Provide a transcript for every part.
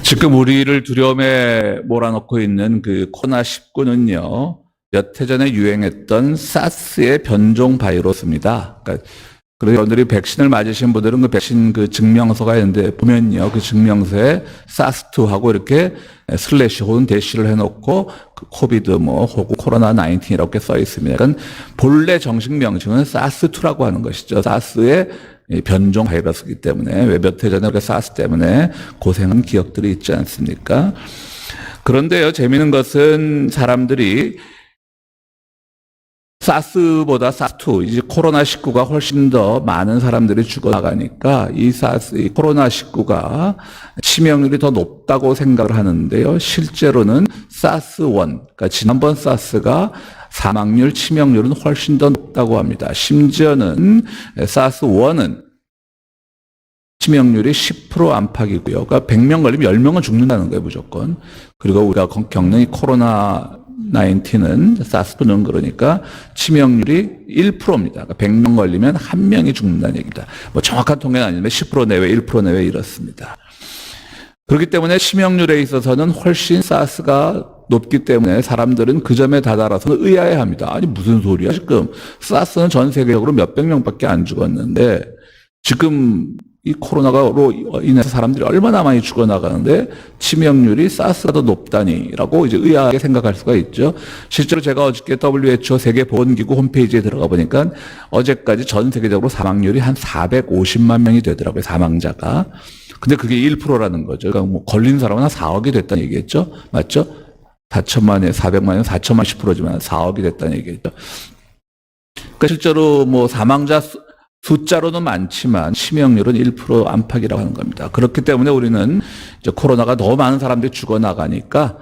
지금 우리를 두려움에 몰아넣고 있는 그 코로나19는요, 몇 해 전에 유행했던 사스의 변종 바이러스입니다. 그래서 여러분들이 백신을 맞으신 분들은 그 백신 그 증명서가 있는데 보면요, 그 증명서에 사스2하고 이렇게 슬래시 혹은 대시를 해놓고 그 코비드 혹은 코로나 19이라고 이렇게 써 있습니다. 그러니까 본래 정식 명칭은 사스2라고 하는 것이죠. 사스의 변종 바이러스이기 때문에 왜 몇 해 전에 사스 때문에 고생한 기억들이 있지 않습니까? 그런데요, 재미있는 것은 사람들이 사스보다 사스2, 이제 코로나19가 훨씬 더 많은 사람들이 죽어나가니까 이 코로나19가 치명률이 더 높다고 생각을 하는데요. 실제로는 사스1, 그러니까 지난번 사스가 사망률, 치명률은 훨씬 더 높다고 합니다. 심지어는 사스1은 치명률이 10% 안팎이고요. 그러니까 100명 걸리면 10명은 죽는다는 거예요, 무조건. 그리고 우리가 겪는 이 코로나 19는 사스는 그러니까 치명률이 1%입니다. 그러니까 100명 걸리면 1명이 죽는다는 얘기입니다. 정확한 통계는 아닌데 10% 내외, 1% 내외 이렇습니다. 그렇기 때문에 치명률에 있어서는 훨씬 사스가 높기 때문에 사람들은 그 점에 다다라서는 의아해합니다. 아니 무슨 소리야 지금. 사스는 전 세계적으로 몇백 명밖에 안 죽었는데 지금 이 코로나로 인해서 사람들이 얼마나 많이 죽어나가는데 치명률이 사스가 더 높다니라고 이제 의아하게 생각할 수가 있죠. 실제로 제가 어저께 WHO 세계보건기구 홈페이지에 들어가 보니까 어제까지 전 세계적으로 사망률이 한 450만 명이 되더라고요. 사망자가. 근데 그게 1%라는 거죠. 그러니까 걸린 사람은 한 4억이 됐다는 얘기겠죠. 맞죠? 4천만에 400만에 4천만 10%지만 4억이 됐다는 얘기겠죠. 그러니까 실제로 사망자 숫자로는 많지만 치명률은 1% 안팎이라고 하는 겁니다. 그렇기 때문에 우리는 이제 코로나가 너무 많은 사람들이 죽어나가니까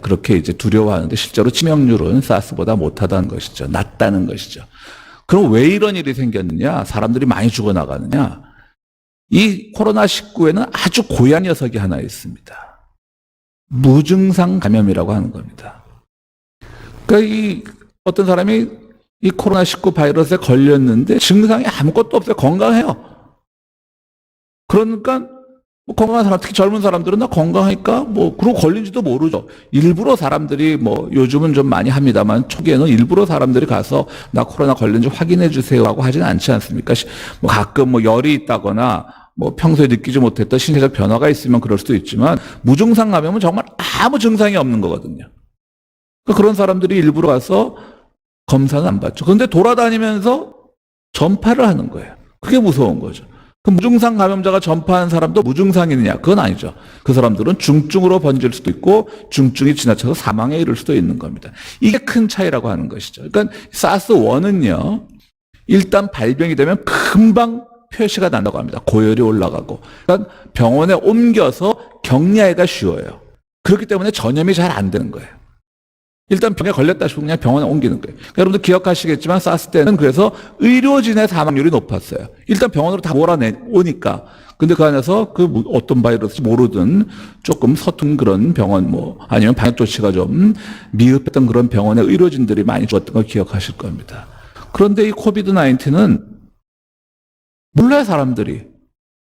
그렇게 이제 두려워하는데 실제로 치명률은 사스보다 못하다는 것이죠. 낮다는 것이죠. 그럼 왜 이런 일이 생겼느냐? 사람들이 많이 죽어나가느냐? 이 코로나19에는 아주 고얀 녀석이 하나 있습니다. 무증상 감염이라고 하는 겁니다. 그러니까 어떤 사람이 이 코로나19 바이러스에 걸렸는데 증상이 아무것도 없어요. 건강해요. 그러니까 건강한 사람, 특히 젊은 사람들은 나 건강하니까 그러고 걸린지도 모르죠. 일부러 사람들이 요즘은 좀 많이 합니다만 초기에는 일부러 사람들이 가서 나 코로나 걸린지 확인해 주세요 하고 하지는 않지 않습니까? 가끔 열이 있다거나 평소에 느끼지 못했던 신체적 변화가 있으면 그럴 수도 있지만 무증상 감염은 정말 아무 증상이 없는 거거든요. 그런 사람들이 일부러 가서 검사는 안 받죠. 그런데 돌아다니면서 전파를 하는 거예요. 그게 무서운 거죠. 그 무증상 감염자가 전파한 사람도 무증상이느냐? 그건 아니죠. 그 사람들은 중증으로 번질 수도 있고 중증이 지나쳐서 사망에 이를 수도 있는 겁니다. 이게 큰 차이라고 하는 것이죠. 그러니까 사스1은요. 일단 발병이 되면 금방 표시가 난다고 합니다. 고열이 올라가고. 그러니까 병원에 옮겨서 격리하기가 쉬워요. 그렇기 때문에 전염이 잘 안 되는 거예요. 일단 병에 걸렸다 싶으면 그냥 병원에 옮기는 거예요. 그러니까 여러분들 기억하시겠지만 사스 때는 그래서 의료진의 사망률이 높았어요. 일단 병원으로 다 몰아오니까. 근데 그 안에서 어떤 바이러스인지 모르든 조금 서툰 그런 병원 아니면 방역 조치가 좀 미흡했던 그런 병원의 의료진들이 많이 죽었던 걸 기억하실 겁니다. 그런데 이 코비드 19은 몰라요, 사람들이.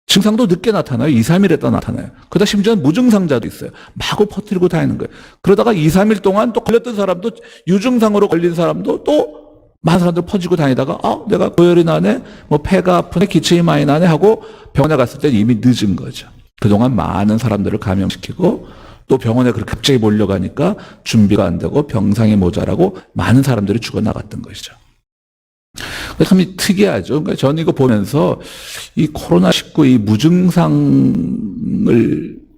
증상도 늦게 나타나요. 2, 3일에 또 나타나요. 그러다 심지어 무증상자도 있어요. 마구 퍼뜨리고 다니는 거예요. 그러다가 2, 3일 동안 또 걸렸던 사람도 유증상으로 걸린 사람도 또 많은 사람들 퍼지고 다니다가 내가 고열이 나네, 폐가 아프네, 기침이 많이 나네 하고 병원에 갔을 때 이미 늦은 거죠. 그동안 많은 사람들을 감염시키고 또 병원에 그렇게 갑자기 몰려가니까 준비가 안 되고 병상이 모자라고 많은 사람들이 죽어나갔던 것이죠. 참 특이하죠. 그러니까 저는 이거 보면서 이 코로나19 이 무증상을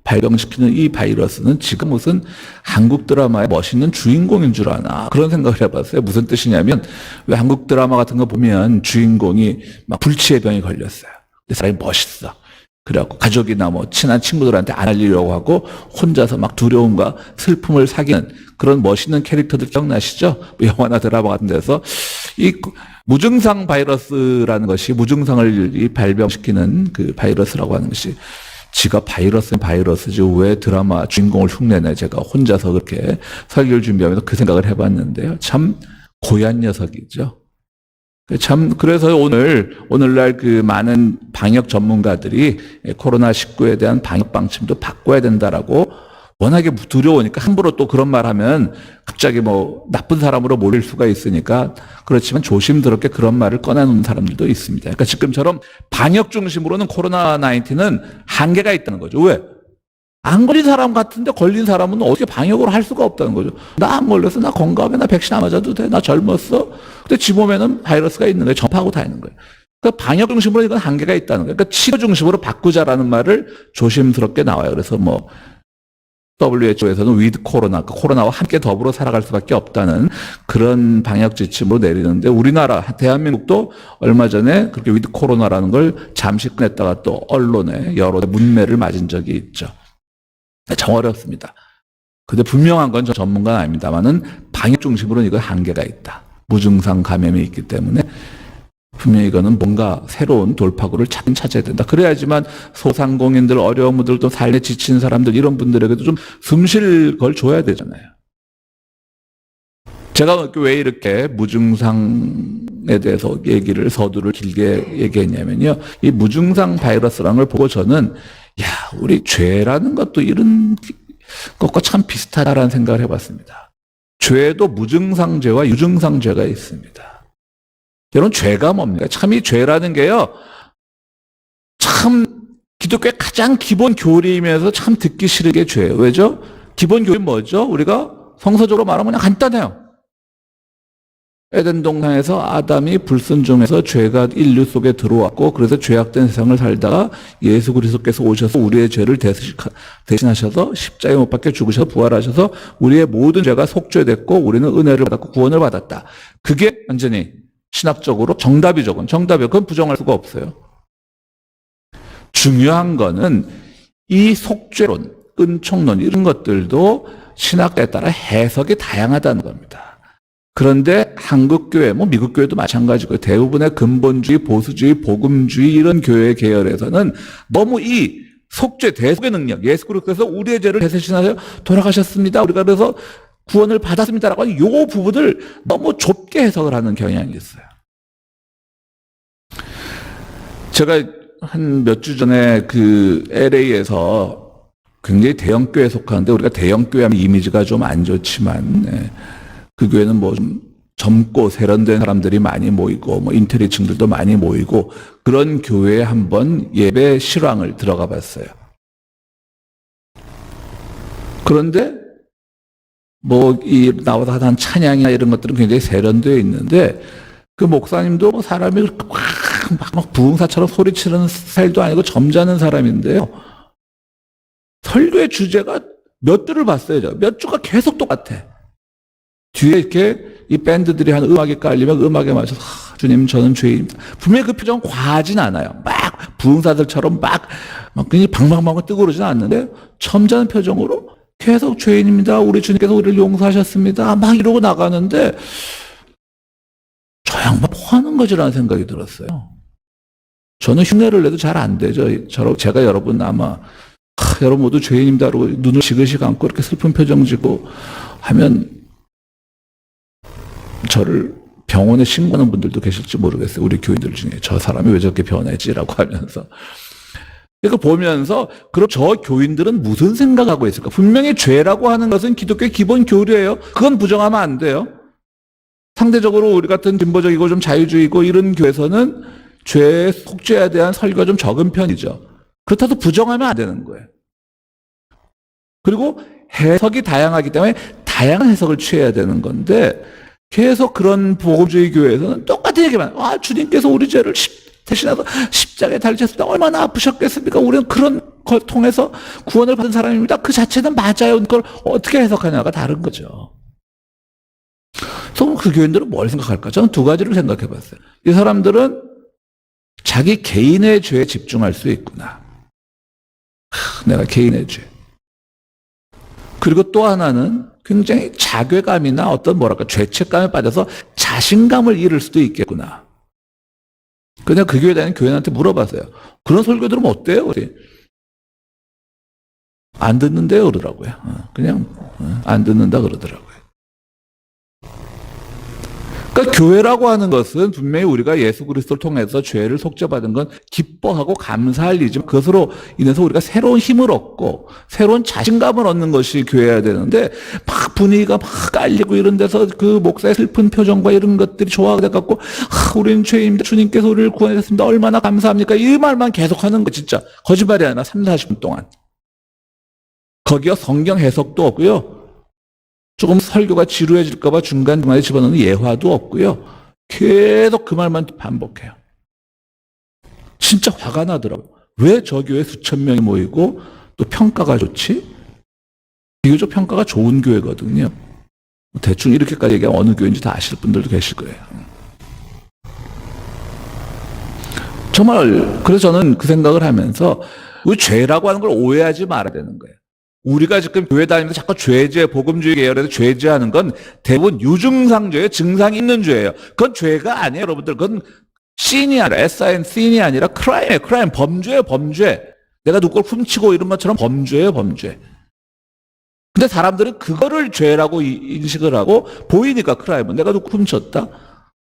발병시키는 이 바이러스는 지금 무슨 한국 드라마의 멋있는 주인공인 줄 아나 그런 생각을 해봤어요. 무슨 뜻이냐면 왜 한국 드라마 같은 거 보면 주인공이 막 불치의 병에 걸렸어요. 근데 사람이 멋있어. 그래갖고 가족이나 친한 친구들한테 안 알리려고 하고 혼자서 막 두려움과 슬픔을 사귀는 그런 멋있는 캐릭터들 기억나시죠? 영화나 드라마 같은 데서 이 무증상 바이러스라는 것이 무증상을 발병시키는 그 바이러스라고 하는 것이 지가 바이러스는 바이러스지 왜 드라마 주인공을 흉내내. 제가 혼자서 그렇게 설교를 준비하면서 그 생각을 해봤는데요. 참 고얀 녀석이죠. 그래서 오늘날 그 많은 방역 전문가들이 코로나19에 대한 방역 방침도 바꿔야 된다라고 워낙에 두려우니까 함부로 또 그런 말 하면 갑자기 뭐 나쁜 사람으로 몰릴 수가 있으니까 그렇지만 조심스럽게 그런 말을 꺼내놓는 사람들도 있습니다. 그러니까 지금처럼 방역 중심으로는 코로나19는 한계가 있다는 거죠. 왜? 안 걸린 사람 같은데 걸린 사람은 어떻게 방역을 할 수가 없다는 거죠. 나 안 걸렸어. 나 건강해. 나 백신 안 맞아도 돼. 나 젊었어. 근데 지 몸에는 바이러스가 있는 거예요. 전파하고 다니는 거예요. 그러니까 방역 중심으로 이건 한계가 있다는 거예요. 그러니까 치료 중심으로 바꾸자라는 말을 조심스럽게 나와요. 그래서 뭐 WHO에서는 위드 코로나, 코로나와 함께 더불어 살아갈 수밖에 없다는 그런 방역 지침으로 내리는데 우리나라, 대한민국도 얼마 전에 그렇게 위드 코로나라는 걸 잠시 꺼냈다가 또 언론에 여론의 문매를 맞은 적이 있죠. 정 어렵습니다. 근데 분명한 건 저 전문가는 아닙니다만은 방역 중심으로는 이건 한계가 있다. 무증상 감염이 있기 때문에 분명히 이거는 뭔가 새로운 돌파구를 찾아야 된다. 그래야지만 소상공인들, 어려운 분들, 또 삶에 지친 사람들 이런 분들에게도 좀 숨쉴 걸 줘야 되잖아요. 제가 왜 이렇게 무증상에 대해서 서두를 길게 얘기했냐면요. 이 무증상 바이러스라는 걸 보고 저는 우리 죄라는 것도 이런 것과 참 비슷하다라는 생각을 해봤습니다. 죄도 무증상죄와 유증상죄가 있습니다. 여러분, 죄가 뭡니까? 참 이 죄라는 게요, 참 기독교의 가장 기본 교리이면서 참 듣기 싫은 게 죄예요. 왜죠? 기본 교리 뭐죠? 우리가 성서적으로 말하면 그냥 간단해요. 에덴 동산에서 아담이 불순종해서 죄가 인류 속에 들어왔고 그래서 죄악된 세상을 살다가 예수 그리스도께서 오셔서 우리의 죄를 대신하셔서 십자가에 못 박혀 죽으셔서 부활하셔서 우리의 모든 죄가 속죄됐고 우리는 은혜를 받았고 구원을 받았다. 그게 완전히 신학적으로 정답이죠. 그건 부정할 수가 없어요. 중요한 거는 이 속죄론, 은총론 이런 것들도 신학에 따라 해석이 다양하다는 겁니다. 그런데 한국교회, 미국교회도 마찬가지고 대부분의 근본주의, 보수주의, 복음주의 이런 교회 계열에서는 너무 이 속죄, 대속의 능력, 예수 그리스도께서 우리의 죄를 대신하셔서 돌아가셨습니다. 우리가 그래서 구원을 받았습니다라고 하는 이 부분을 너무 좁게 해석을 하는 경향이 있어요. 제가 한 몇 주 전에 그 LA에서 굉장히 대형교회에 속하는데 우리가 대형교회 하면 이미지가 좀 안 좋지만 그 교회는 좀 젊고 세련된 사람들이 많이 모이고 인텔리층들도 많이 모이고 그런 교회에 한번 예배 실황을 들어가 봤어요. 그런데 나와서 하는 찬양이나 이런 것들은 굉장히 세련되어 있는데 그 목사님도 사람이 막 부흥사처럼 소리치는 스타일도 아니고 점잖은 사람인데요. 설교의 주제가 몇 주를 봤어요. 몇 주가 계속 똑같아. 뒤에 이렇게 이 밴드들이 하는 음악이 깔리면 음악에 맞춰서 주님 저는 죄인입니다. 분명히 그 표정은 과하진 않아요. 막 부흥사들처럼 막 그냥 방방방방 뜨고 그러진 않는데 점잖은 표정으로 계속 죄인입니다. 우리 주님께서 우리를 용서하셨습니다. 막 이러고 나가는데 저 양반 뭐 하는 거지라는 생각이 들었어요. 저는 흉내를 내도 잘 안 되죠. 제가 여러분 아마 여러분 모두 죄인입니다. 그러고 눈을 지그시 감고 이렇게 슬픈 표정 지고 하면 저를 병원에 신고하는 분들도 계실지 모르겠어요. 우리 교인들 중에 저 사람이 왜 저렇게 변했지라고 하면서. 그러니까 보면서 그럼 저 교인들은 무슨 생각하고 있을까? 분명히 죄라고 하는 것은 기독교의 기본 교리예요. 그건 부정하면 안 돼요. 상대적으로 우리 같은 진보적이고 좀 자유주의고 이런 교회에서는 죄의 속죄에 대한 설교가 좀 적은 편이죠. 그렇다고 부정하면 안 되는 거예요. 그리고 해석이 다양하기 때문에 다양한 해석을 취해야 되는 건데 계속 그런 복음주의 교회에서는 똑같은 얘기만 주님께서 우리 죄를 대신해서 십자가에 달리셨습니다. 얼마나 아프셨겠습니까? 우리는 그런 걸 통해서 구원을 받은 사람입니다. 그 자체는 맞아요. 그걸 어떻게 해석하냐가 다른 거죠. 그래서 그 교인들은 뭘 생각할까? 저는 두 가지를 생각해 봤어요. 이 사람들은 자기 개인의 죄에 집중할 수 있구나. 내가 개인의 죄. 그리고 또 하나는 굉장히 자괴감이나 어떤 죄책감에 빠져서 자신감을 잃을 수도 있겠구나. 그냥 그 교회 다니는 교인한테 물어봤어요. 그런 설교 들으면 어때요? 안 듣는데요? 그러더라고요. 그냥 안 듣는다 그러더라고요. 그러니까 교회라고 하는 것은 분명히 우리가 예수 그리스도를 통해서 죄를 속죄받은 건 기뻐하고 감사할 일이지만 그것으로 인해서 우리가 새로운 힘을 얻고 새로운 자신감을 얻는 것이 교회여야 되는데 막 분위기가 막 깔리고 이런 데서 그 목사의 슬픈 표정과 이런 것들이 좋아가 돼갖고 우리는 죄인입니다. 주님께서 우리를 구원해 주셨습니다. 얼마나 감사합니까? 이 말만 계속하는 거 진짜 거짓말이 아니라 3, 40분 동안. 거기에 성경 해석도 없고요. 조금 설교가 지루해질까봐 중간중간에 집어넣는 예화도 없고요. 계속 그 말만 반복해요. 진짜 화가 나더라고요. 왜 저 교회 수천 명이 모이고 또 평가가 좋지? 비교적 평가가 좋은 교회거든요. 대충 이렇게까지 얘기하면 어느 교회인지 다 아실 분들도 계실 거예요. 정말 그래서 저는 그 생각을 하면서 우리 죄라고 하는 걸 오해하지 말아야 되는 거예요. 우리가 지금 교회 다니면서 자꾸 죄제, 복음주의 계열에서 죄제하는 건 대부분 유증상죄예요. 증상이 있는 죄예요. 그건 죄가 아니에요, 여러분들. 그건 씬이 아니라, SIN, 씬이 아니라 크라임이에요. 크라임, 범죄예요, 범죄. 내가 누굴 훔치고 이런 것처럼 범죄예요, 범죄. 근데 사람들은 그거를 죄라고 인식을 하고 보이니까 크라임은 내가 누굴 훔쳤다?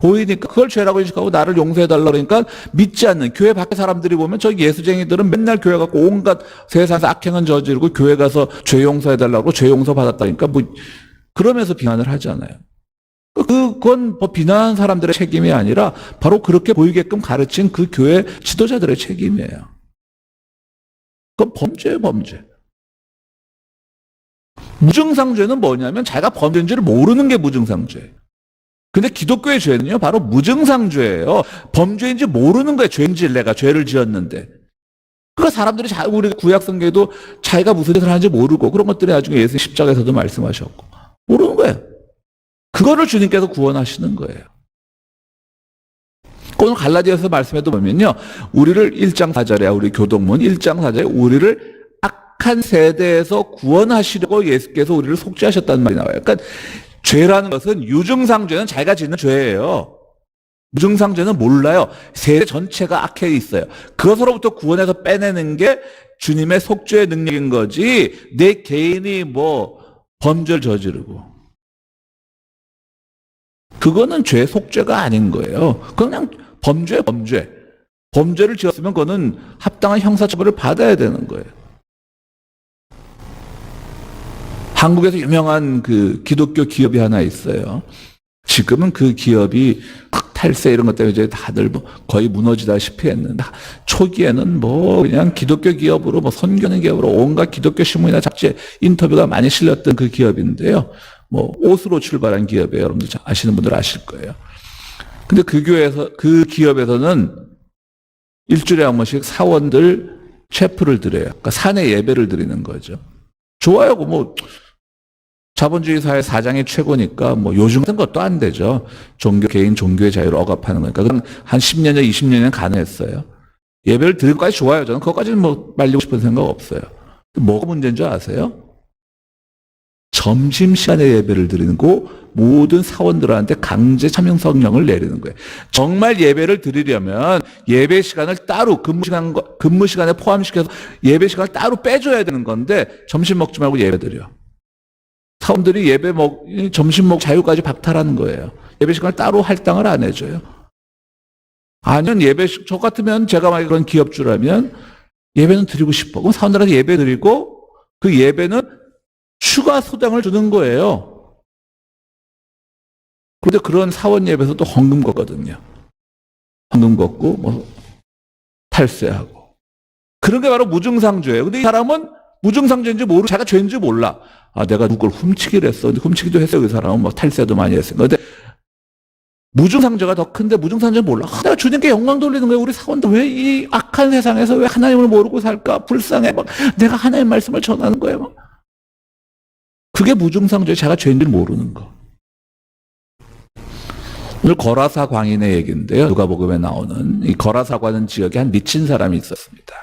보이니까 그걸 죄라고 인식하고 나를 용서해달라 그러니까 믿지 않는 교회 밖에 사람들이 보면 저 예수쟁이들은 맨날 교회 가고 온갖 세상에서 악행은 저지르고 교회 가서 죄 용서해달라고 죄 용서 받았다니까 뭐 그러면서 비난을 하잖아요. 그건 뭐 비난하는 사람들의 책임이 아니라 바로 그렇게 보이게끔 가르친 그 교회 지도자들의 책임이에요. 그건 범죄예요, 범죄. 무증상죄는 뭐냐면 자기가 범죄인지를 모르는 게 무증상죄예요. 근데 기독교의 죄는요, 바로 무증상죄예요. 범죄인지 모르는 거예요. 죄인지 내가 죄를 지었는데. 그러니까 사람들이 우리 구약성경에도 자기가 무슨 짓을 하는지 모르고 그런 것들이 나중에 예수 십자가에서도 말씀하셨고 모르는 거예요. 그거를 주님께서 구원하시는 거예요. 오늘 갈라디아서 말씀에도 보면요, 우리를 1장 4절에 우리 교동문 1장 4절에 우리를 악한 세대에서 구원하시려고 예수께서 우리를 속죄하셨다는 말이 나와요. 그러니까 죄라는 것은 유증상죄는 자기가 짓는 죄예요. 무증상죄는 몰라요. 세대 전체가 악해 있어요. 그것으로부터 구원해서 빼내는 게 주님의 속죄의 능력인 거지 내 개인이 뭐 범죄를 저지르고 그거는 죄 속죄가 아닌 거예요. 그냥 범죄. 범죄를 지었으면 그거는 합당한 형사처벌을 받아야 되는 거예요. 한국에서 유명한 그 기독교 기업이 하나 있어요. 지금은 그 기업이 탈세 이런 것 때문에 이제 다들 뭐 거의 무너지다시피 했는데 초기에는 뭐 그냥 기독교 기업으로 뭐 선교하는 기업으로 온갖 기독교 신문이나 잡지에 인터뷰가 많이 실렸던 그 기업인데요. 뭐 옷으로 출발한 기업이에요. 여러분들 아시는 분들 아실 거예요. 근데 그 기업에서는 일주일에 한 번씩 사원들 체프를 드려요. 그러니까 사내 예배를 드리는 거죠. 좋아요. 뭐 자본주의 사회 사장이 최고니까 뭐 요즘 같은 것도 안 되죠. 개인 종교의 자유를 억압하는 거니까. 그건 한 10년 전, 20년은 가능했어요. 예배를 드릴 것까지 좋아요. 저는 그것까지는 뭐 말리고 싶은 생각 없어요. 뭐가 문제인 줄 아세요? 점심시간에 예배를 드리는 거 모든 사원들한테 강제 참여 성령을 내리는 거예요. 정말 예배를 드리려면 예배 시간을 따로 근무 시간에 포함시켜서 예배 시간을 따로 빼줘야 되는 건데 점심 먹지 말고 예배 드려. 사원들이 점심 먹 자유까지 박탈하는 거예요. 예배 시간을 따로 할당을 안 해줘요. 아니면 저 같으면 제가 만약 그런 기업주라면 예배는 드리고 싶어. 그럼 사원들한테 예배 드리고 그 예배는 추가 소장을 주는 거예요. 그런데 그런 사원 예배에서 또 헌금 걷거든요. 헌금 걷고 뭐 탈세하고. 그런 게 바로 무증상죄예요. 근데 이 사람은 무증상죄인지 모르고 자기가 죄인지 몰라. 아, 내가 누굴 훔치기를 했어. 근데 훔치기도 했어요. 그 사람은 뭐 탈세도 많이 했어요. 근데 무증상죄가 더 큰데 무증상죄는 몰라. 내가 주님께 영광 돌리는 거예요. 우리 사원들 왜 이 악한 세상에서 왜 하나님을 모르고 살까? 불쌍해. 막 내가 하나님의 말씀을 전하는 거예요. 막. 그게 무증상죄. 자기가 죄인지 모르는 거. 오늘 거라사 광인의 얘기인데요. 누가복음에 나오는 이 거라사라는 지역에 한 미친 사람이 있었습니다.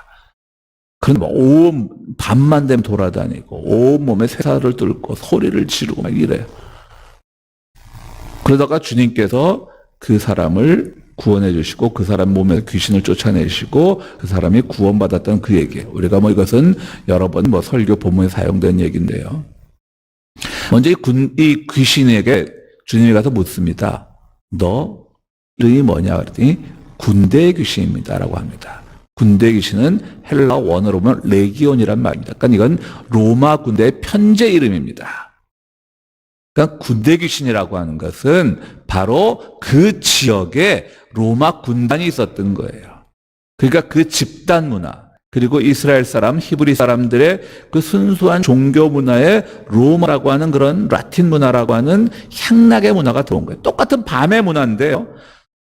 그런데 온 밤만 되면 돌아다니고 온 몸에 쇠사를 뚫고 소리를 지르고 막 이래요. 그러다가 주님께서 그 사람을 구원해 주시고 그 사람 몸에 귀신을 쫓아내시고 그 사람이 구원받았던 그 얘기예요. 우리가 뭐 이것은 여러 번 뭐 설교 본문에 사용된 얘기인데요. 먼저 이 귀신에게 주님이 가서 묻습니다. 너 이름이 뭐냐 그랬더니 군대의 귀신입니다라고 합니다. 군대 귀신은 헬라 원어로 보면 레기온이란 말입니다. 그러니까 이건 로마 군대의 편제 이름입니다. 그러니까 군대 귀신이라고 하는 것은 바로 그 지역에 로마 군단이 있었던 거예요. 그러니까 그 집단 문화, 그리고 이스라엘 사람, 히브리 사람들의 그 순수한 종교 문화에 로마라고 하는 그런 라틴 문화라고 하는 향락의 문화가 들어온 거예요. 똑같은 밤의 문화인데요.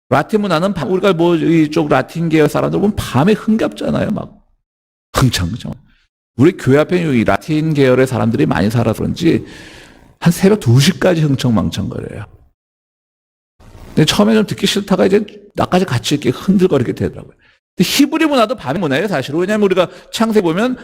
라틴 문화는 우리가 뭐 이쪽 라틴 계열 사람들 보면 밤에 흥겹잖아요. 막 흥청흥청. 우리 교회 앞에 이 라틴 계열의 사람들이 많이 살아서 그런지 한 새벽 2시까지 흥청망청거려요. 근데 처음에 좀 듣기 싫다가 이제 나까지 같이 이렇게 흔들거리게 되더라고요. 근데 히브리 문화도 밤의 문화예요, 사실은. 왜냐하면 우리가 창세 보면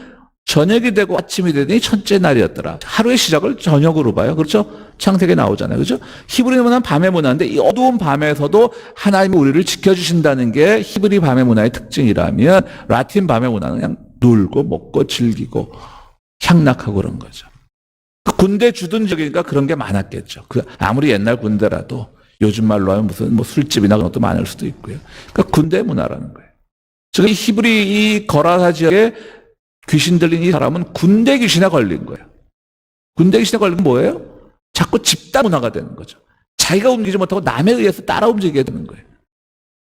저녁이 되고 아침이 되더니 첫째 날이었더라. 하루의 시작을 저녁으로 봐요. 그렇죠? 창세기에 나오잖아요. 그렇죠? 히브리 문화는 밤의 문화인데 이 어두운 밤에서도 하나님이 우리를 지켜주신다는 게 히브리 밤의 문화의 특징이라면 라틴 밤의 문화는 그냥 놀고 먹고 즐기고 향락하고 그런 거죠. 군대 주둔 지역이니까 그런 게 많았겠죠. 아무리 옛날 군대라도 요즘 말로 하면 무슨 뭐 술집이나 그런 것도 많을 수도 있고요. 그러니까 군대 문화라는 거예요. 즉, 이 히브리 이 거라사 지역에 귀신 들린 이 사람은 군대 귀신에 걸린 거예요. 군대 귀신에 걸린 건 뭐예요? 자꾸 집단 문화가 되는 거죠. 자기가 움직이지 못하고 남에 의해서 따라 움직이게 되는 거예요.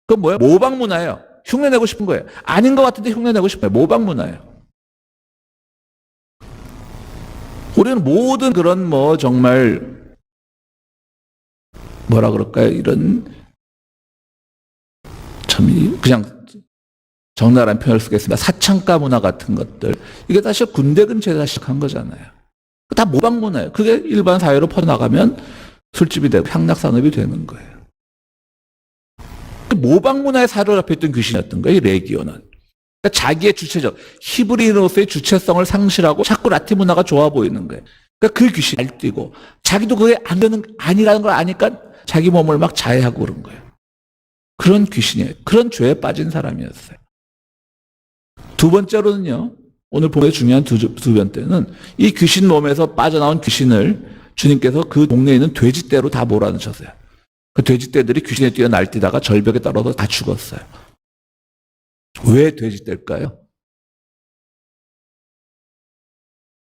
그건 뭐예요? 모방 문화예요. 흉내내고 싶은 거예요. 아닌 것 같은데 흉내내고 싶어요. 모방 문화예요. 우리는 모든 그런 뭐 정말 뭐라 그럴까요? 이런 참 그냥 적나라한 표현을 쓰겠습니다. 사창가 문화 같은 것들. 이게 사실 군대 근처에서 시작한 거잖아요. 다 모방 문화예요. 그게 일반 사회로 퍼져나가면 술집이 되고 향락산업이 되는 거예요. 모방 문화에 사로잡혀있던 귀신이었던 거예요, 이 레기온은. 그러니까 자기의 주체적, 히브리인으로서의 주체성을 상실하고 자꾸 라틴 문화가 좋아 보이는 거예요. 그러니까 그 귀신이 날뛰고 자기도 그게 아니라는 걸 아니까 자기 몸을 막 자해하고 그런 거예요. 그런 귀신이에요. 그런 죄에 빠진 사람이었어요. 두 번째로는요, 오늘 본문의 중요한 두 번째는 이 귀신 몸에서 빠져나온 귀신을 주님께서 그 동네에 있는 돼지떼로 다 몰아넣으셨어요. 그 돼지떼들이 귀신에 뛰어 날뛰다가 절벽에 떨어져 다 죽었어요. 왜 돼지떼일까요?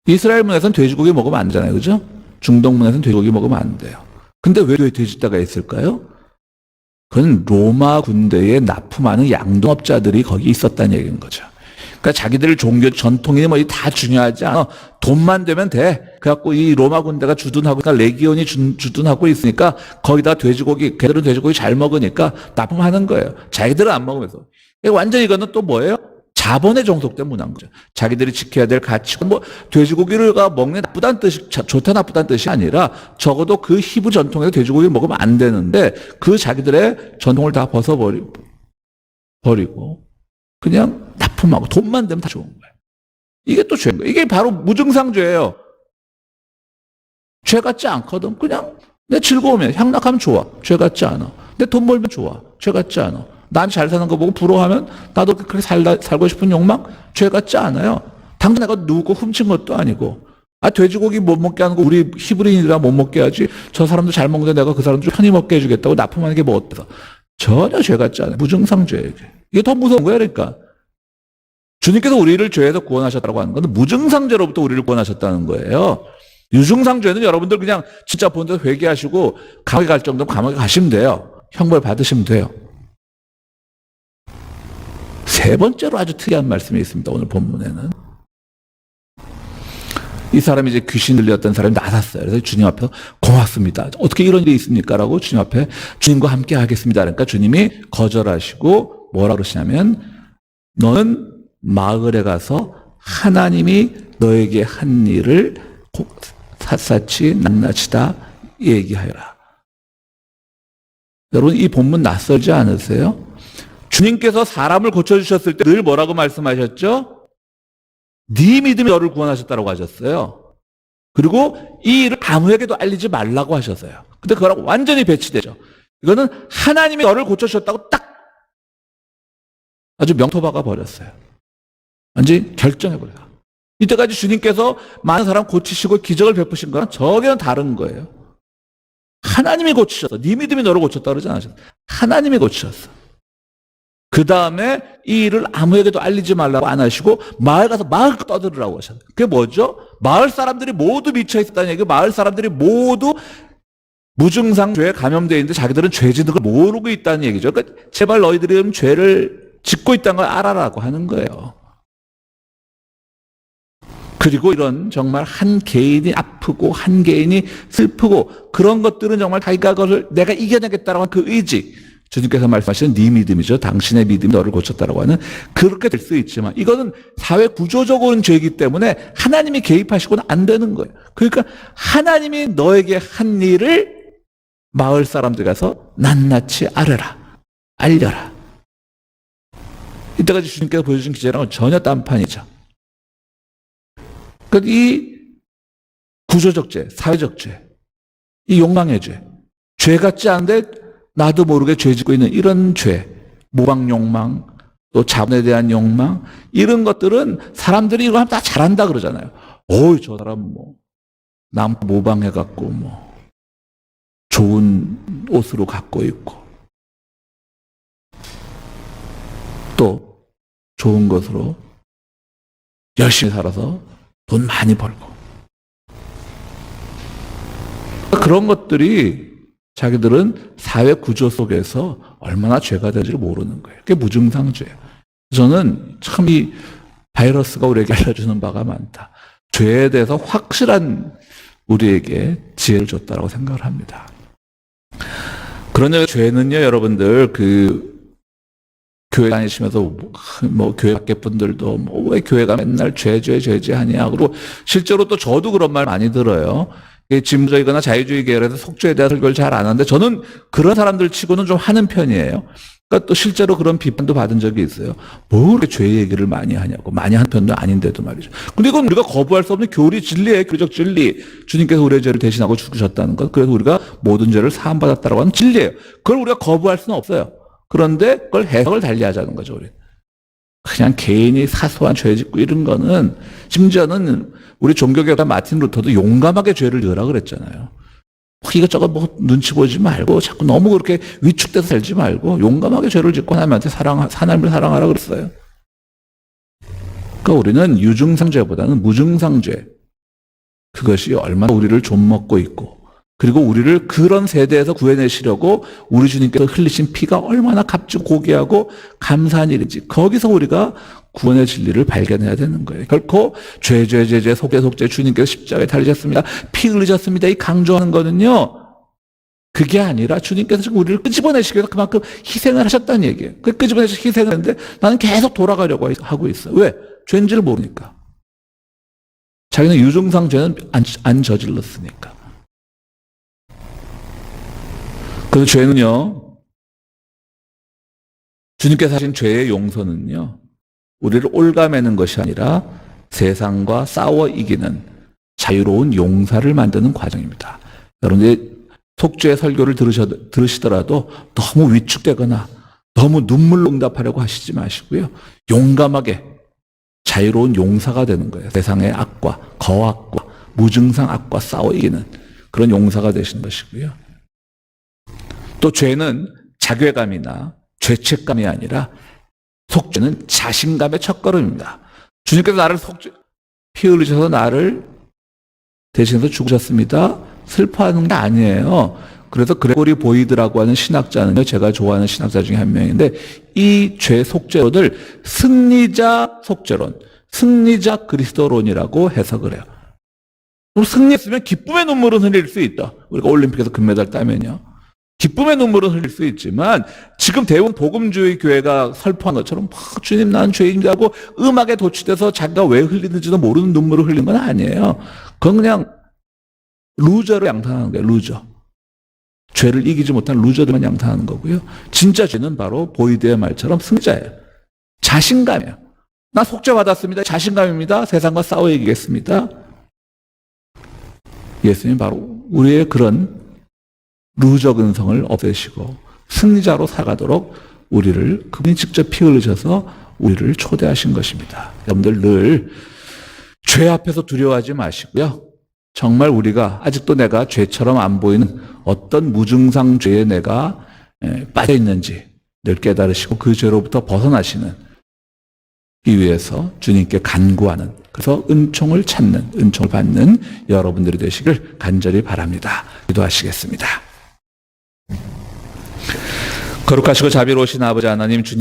이스라엘 문화에서는 돼지고기 먹으면 안 되잖아요. 그죠? 중동 문화에서는 돼지고기 먹으면 안 돼요. 근데 왜 돼지떼가 있을까요? 그건 로마 군대에 납품하는 양동업자들이 거기 있었다는 얘기인 거죠. 그러니까 자기들 종교 전통이 뭐 다 중요하지 않아. 돈만 되면 돼. 그래갖고 이 로마 군대가 주둔하고 있으니까 레기온이 주둔하고 있으니까 거기다 돼지고기, 걔들은 돼지고기 잘 먹으니까 납품하는 거예요. 자기들은 안 먹으면서. 완전히 이거는 또 뭐예요? 자본에 종속된 문화인 거죠. 자기들이 지켜야 될 가치고 뭐 돼지고기를 먹는 나쁘다는 뜻이 좋다 나쁘다는 뜻이 아니라 적어도 그 히브 전통에서 돼지고기를 먹으면 안 되는데 그 자기들의 전통을 다 벗어버리고 그냥 납품하고 돈만 되면 다 좋은 거예요. 이게 또 죄인 거예요. 이게 바로 무증상죄예요. 죄 같지 않거든. 그냥 내 즐거우면 향락하면 좋아. 죄 같지 않아. 내 돈 벌면 좋아. 죄 같지 않아. 난 잘 사는 거 보고 부러워하면 나도 그렇게 살고 싶은 욕망? 죄 같지 않아요. 당장 내가 누구 훔친 것도 아니고. 돼지고기 못 먹게 하는 거 우리 히브리인이라 못 먹게 하지. 저 사람도 잘 먹는데 내가 그 사람 좀 편히 먹게 해주겠다고 납품하는 게 뭐 어때서. 전혀 죄 같지 않아요. 무증상죄예요. 이게 더 무서운 거예요. 그러니까. 주님께서 우리를 죄에서 구원하셨다고 하는 건 무증상죄로부터 우리를 구원하셨다는 거예요. 유증상죄는 여러분들 그냥 진짜 본 데서 회개하시고 감옥에 갈 정도면 감옥에 가시면 돼요. 형벌 받으시면 돼요. 세 번째로 아주 특이한 말씀이 있습니다. 오늘 본문에는. 이 사람이 이제 귀신 들렸던 사람이 나섰어요. 그래서 주님 앞에서 고맙습니다. 어떻게 이런 일이 있습니까? 라고 주님 앞에 주님과 함께 하겠습니다. 그러니까 주님이 거절하시고 뭐라 그러시냐면 너는 마을에 가서 하나님이 너에게 한 일을 샅샅이 낱낱이 다 얘기하여라. 여러분 이 본문 낯설지 않으세요? 주님께서 사람을 고쳐주셨을 때 늘 뭐라고 말씀하셨죠? 네 믿음이 너를 구원하셨다고 하셨어요. 그리고 이 일을 아무에게도 알리지 말라고 하셨어요. 근데 그거랑 완전히 배치되죠. 이거는 하나님이 너를 고쳐주셨다고 딱 아주 명토 박아 버렸어요. 완전히 결정해버려요. 이때까지 주님께서 많은 사람 고치시고 기적을 베푸신 거랑 저게는 다른 거예요. 하나님이 고치셨어. 네 믿음이 너를 고쳤다 그러지 않으셨어. 하나님이 고치셨어. 그 다음에 이 일을 아무에게도 알리지 말라고 안 하시고 마을 가서 마을껏 떠들으라고 하셨어요. 그게 뭐죠? 마을 사람들이 모두 미쳐 있었다는 얘기고 마을 사람들이 모두 무증상 죄에 감염되어 있는데 자기들은 죄 짓는 걸 모르고 있다는 얘기죠. 그러니까 제발 너희들이 죄를 짓고 있다는 걸 알아라고 하는 거예요. 그리고 이런 정말 한 개인이 아프고 한 개인이 슬프고 그런 것들은 정말 자기가 그것을 내가 이겨내겠다라고 하는 그 의지, 주님께서 말씀하시는 네 믿음이죠. 당신의 믿음이 너를 고쳤다라고 하는, 그렇게 될 수 있지만 이거는 사회 구조적인 죄이기 때문에 하나님이 개입하시고는 안 되는 거예요. 그러니까 하나님이 너에게 한 일을 마을 사람들 가서 낱낱이 알려라. 이때까지 주님께서 보여주신 기제랑은 전혀 딴판이죠. 그러니까 이 구조적 죄, 사회적 죄, 이 욕망의 죄, 죄 같지 않은데 나도 모르게 죄 짓고 있는 이런 죄, 모방 욕망, 또 자본에 대한 욕망, 이런 것들은 사람들이 이거 하면 다 잘한다 그러잖아요. 어이, 저 사람 남 모방해갖고 좋은 옷으로 갖고 있고, 또 좋은 것으로 열심히 살아서 돈 많이 벌고. 그런 것들이 자기들은 사회 구조 속에서 얼마나 죄가 되는지를 모르는 거예요. 그게 무증상죄예요. 저는 참 이 바이러스가 우리에게 알려주는 바가 많다. 죄에 대해서 확실한 우리에게 지혜를 줬다라고 생각을 합니다. 그러냐, 죄는요, 여러분들, 교회 다니시면서 교회 밖에 분들도 왜 교회가 맨날 죄 하냐. 그리고 실제로 또 저도 그런 말 많이 들어요. 진보적이거나 자유주의 계열에서 속죄에 대한 설교를 잘 안 하는데 저는 그런 사람들 치고는 좀 하는 편이에요. 그러니까 또 실제로 그런 비판도 받은 적이 있어요. 뭐 그렇게 죄 얘기를 많이 하냐고. 많이 하는 편도 아닌데도 말이죠. 근데 이건 우리가 거부할 수 없는 교리 진리예요. 교리적 진리. 주님께서 우리의 죄를 대신하고 죽으셨다는 것. 그래서 우리가 모든 죄를 사함받았다라고 하는 진리예요. 그걸 우리가 거부할 수는 없어요. 그런데 그걸 해석을 달리하자는 거죠, 우리. 그냥 개인이 사소한 죄 짓고 이런 거는, 심지어는 우리 종교개혁가 마틴 루터도 용감하게 죄를 지으라 그랬잖아요. 이것저것 눈치 보지 말고 자꾸 너무 그렇게 위축돼서 살지 말고 용감하게 죄를 짓고 하나님을 사랑하라 그랬어요. 그러니까 우리는 유증상죄보다는 무증상죄, 그것이 얼마나 우리를 좀먹고 있고, 그리고 우리를 그런 세대에서 구해내시려고 우리 주님께서 흘리신 피가 얼마나 값지고 고귀하고 감사한 일인지, 거기서 우리가 구원의 진리를 발견해야 되는 거예요. 결코 죄 속죄 주님께서 십자가에 달리셨습니다, 피 흘리셨습니다, 이 강조하는 거는요, 그게 아니라 주님께서 지금 우리를 끄집어내시기 위해서 그만큼 희생을 하셨다는 얘기예요. 그 끄집어내셔서 희생을 했는데 나는 계속 돌아가려고 하고 있어요. 왜? 죄인지를 모르니까. 자기는 유증상 죄는 안 저질렀으니까. 그래서 죄는요, 주님께서 하신 죄의 용서는요, 우리를 올가매는 것이 아니라 세상과 싸워 이기는 자유로운 용사를 만드는 과정입니다. 여러분들 속죄의 설교를 들으시더라도 너무 위축되거나 너무 눈물로 응답하려고 하시지 마시고요, 용감하게 자유로운 용사가 되는 거예요. 세상의 악과 거악과 무증상 악과 싸워 이기는 그런 용사가 되시는 것이고요. 또 죄는 자괴감이나 죄책감이 아니라 속죄는 자신감의 첫걸음입니다. 주님께서 나를 피 흘리셔서 나를 대신해서 죽으셨습니다, 슬퍼하는 게 아니에요. 그래서 그레고리 보이드라고 하는 신학자는요, 제가 좋아하는 신학자 중에 한 명인데, 이 죄 속죄론을 승리자 속죄론, 승리자 그리스도론이라고 해석을 해요. 그럼 승리했으면 기쁨의 눈물은 흘릴 수 있다. 우리가 올림픽에서 금메달 따면요, 기쁨의 눈물은 흘릴 수 있지만 지금 대부분 복음주의 교회가 설포한 것처럼 주님 나는 죄인이다 하고 음악에 도취돼서 자기가 왜 흘리는지도 모르는 눈물을 흘리는 건 아니에요. 그건 그냥 루저로 양산하는 거예요. 루저. 죄를 이기지 못한 루저들만 양산하는 거고요. 진짜 죄는 바로 보이드의 말처럼 승자예요. 자신감이에요. 나 속죄받았습니다. 자신감입니다. 세상과 싸워 이기겠습니다. 예수님 바로 우리의 그런 루저 근성을 없애시고 승리자로 살아가도록 우리를, 그분이 직접 피 흘리셔서 우리를 초대하신 것입니다. 여러분들 늘 죄 앞에서 두려워하지 마시고요, 정말 우리가 아직도 내가 죄처럼 안 보이는 어떤 무증상 죄에 내가 빠져 있는지 늘 깨달으시고 그 죄로부터 벗어나시는 이 위해서 주님께 간구하는, 그래서 은총을 찾는, 은총을 받는 여러분들이 되시길 간절히 바랍니다. 기도하시겠습니다. 거룩하시고 자비로우신 아버지 하나님, 주님의